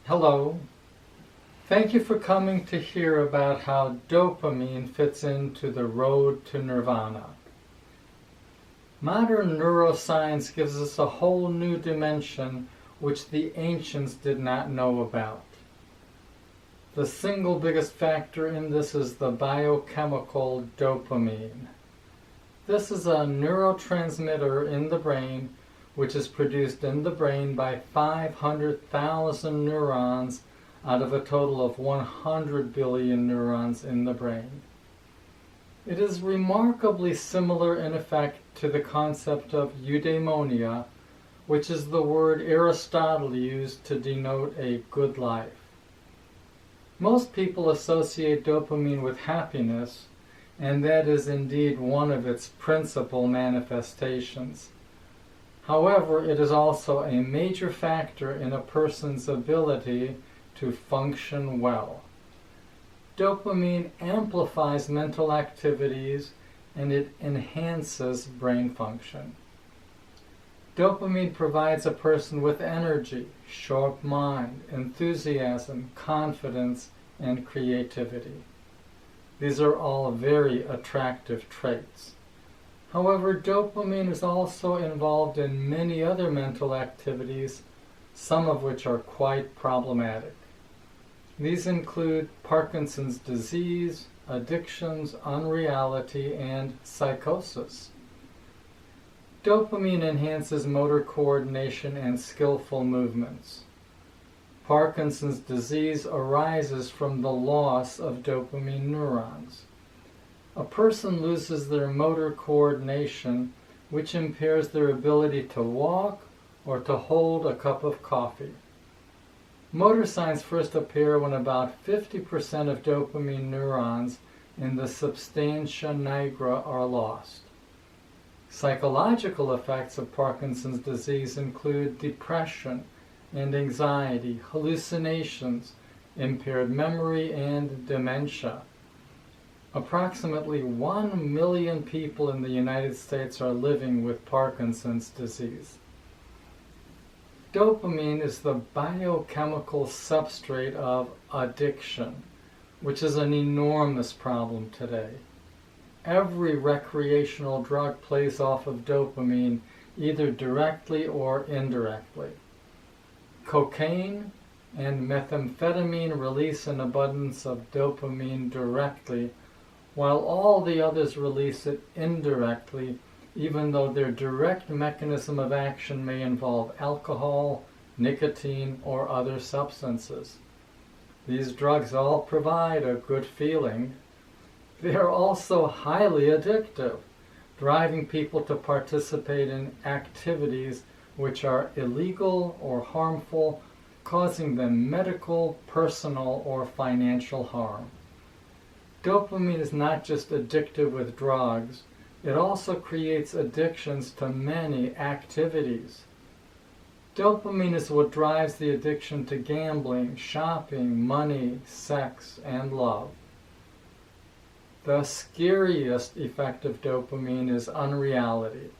Hello. Thank you for coming to hear about how dopamine fits into the road to nirvana. Modern neuroscience gives us a whole new dimension which the ancients did not know about. The single biggest factor in this is the biochemical dopamine. This is a neurotransmitter in the brain which is produced in the brain by 500,000 neurons out of a total of 100 billion neurons in the brain. It is remarkably similar in effect to the concept of eudaimonia, which is the word Aristotle used to denote a good life. Most people associate dopamine with happiness, and that is indeed one of its principal manifestations. However, it is also a major factor in a person's ability to function well. Dopamine amplifies mental activities and it enhances brain function. Dopamine provides a person with energy, sharp mind, enthusiasm, confidence, and creativity. These are all very attractive traits. However, dopamine is also involved in many other mental activities, some of which are quite problematic. These include Parkinson's disease, addictions, unreality, and psychosis. Dopamine enhances motor coordination and skillful movements. Parkinson's disease arises from the loss of dopamine neurons. A person loses their motor coordination, which impairs their ability to walk or to hold a cup of coffee. Motor signs first appear when about 50% of dopamine neurons in the substantia nigra are lost. Psychological effects of Parkinson's disease include depression and anxiety, hallucinations, impaired memory, and dementia. Approximately 1 million people in the United States are living with Parkinson's disease. Dopamine is the biochemical substrate of addiction, which is an enormous problem today. Every recreational drug plays off of dopamine, either directly or indirectly. Cocaine and methamphetamine release an abundance of dopamine directly, while all the others release it indirectly, even though their direct mechanism of action may involve alcohol, nicotine, or other substances. These drugs all provide a good feeling. They are also highly addictive, driving people to participate in activities which are illegal or harmful, causing them medical, personal, or financial harm. Dopamine is not just addictive with drugs, it also creates addictions to many activities. Dopamine is what drives the addiction to gambling, shopping, money, sex, and love. The scariest effect of dopamine is unreality.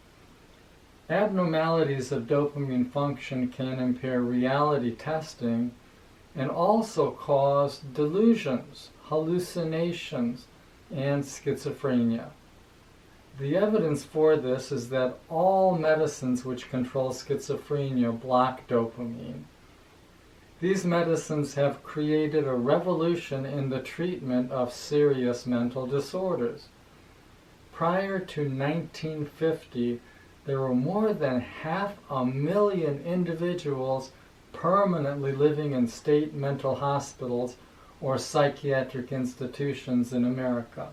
Abnormalities of dopamine function can impair reality testing and also cause delusions, hallucinations, and schizophrenia. The evidence for this is that all medicines which control schizophrenia block dopamine. These medicines have created a revolution in the treatment of serious mental disorders. Prior to 1950, there were more than 500,000 individuals permanently living in state mental hospitals or psychiatric institutions in America.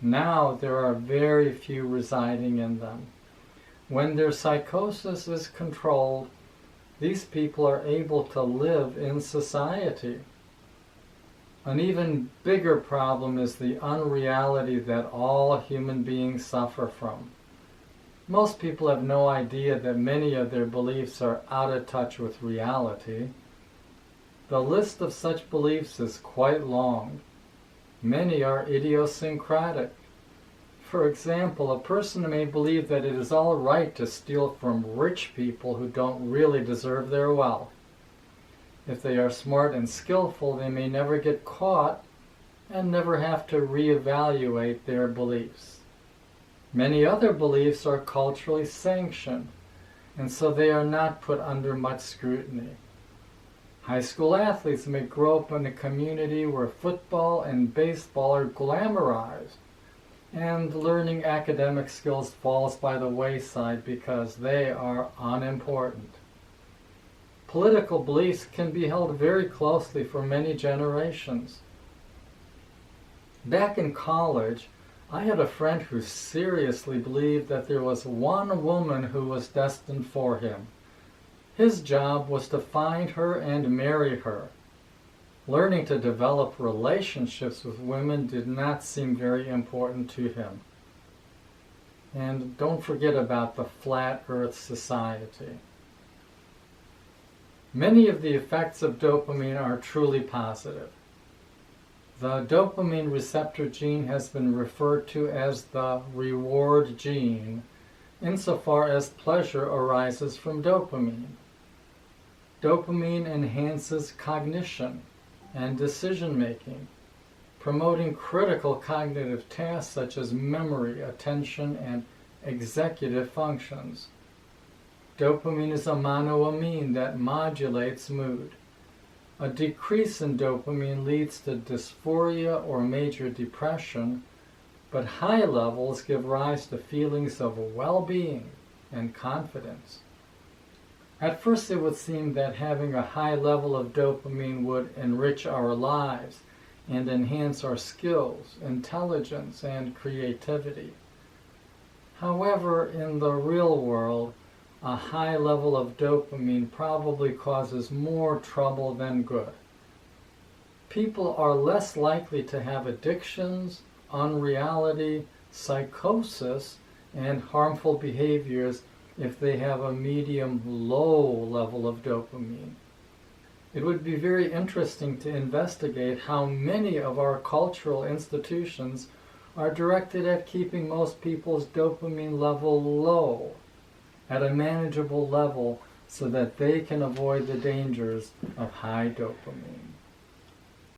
Now there are very few residing in them. When their psychosis is controlled, these people are able to live in society. An even bigger problem is the unreality that all human beings suffer from. Most people have no idea that many of their beliefs are out of touch with reality. The list of such beliefs is quite long. Many are idiosyncratic. For example, a person may believe that it is all right to steal from rich people who don't really deserve their wealth. If they are smart and skillful, they may never get caught and never have to reevaluate their beliefs. Many other beliefs are culturally sanctioned, and so they are not put under much scrutiny. High school athletes may grow up in a community where football and baseball are glamorized, and learning academic skills falls by the wayside because they are unimportant. Political beliefs can be held very closely for many generations. Back in college, I had a friend who seriously believed that there was one woman who was destined for him. His job was to find her and marry her. Learning to develop relationships with women did not seem very important to him. And don't forget about the Flat Earth Society. Many of the effects of dopamine are truly positive. The dopamine receptor gene has been referred to as the reward gene, insofar as pleasure arises from dopamine. Dopamine enhances cognition and decision-making, promoting critical cognitive tasks such as memory, attention, and executive functions. Dopamine is a monoamine that modulates mood. A decrease in dopamine leads to dysphoria or major depression, but high levels give rise to feelings of well-being and confidence. At first it would seem that having a high level of dopamine would enrich our lives and enhance our skills, intelligence, and creativity. However, in the real world, a high level of dopamine probably causes more trouble than good. People are less likely to have addictions, unreality, psychosis, and harmful behaviors if they have a medium-low level of dopamine. It would be very interesting to investigate how many of our cultural institutions are directed at keeping most people's dopamine level low, at a manageable level, so that they can avoid the dangers of high dopamine.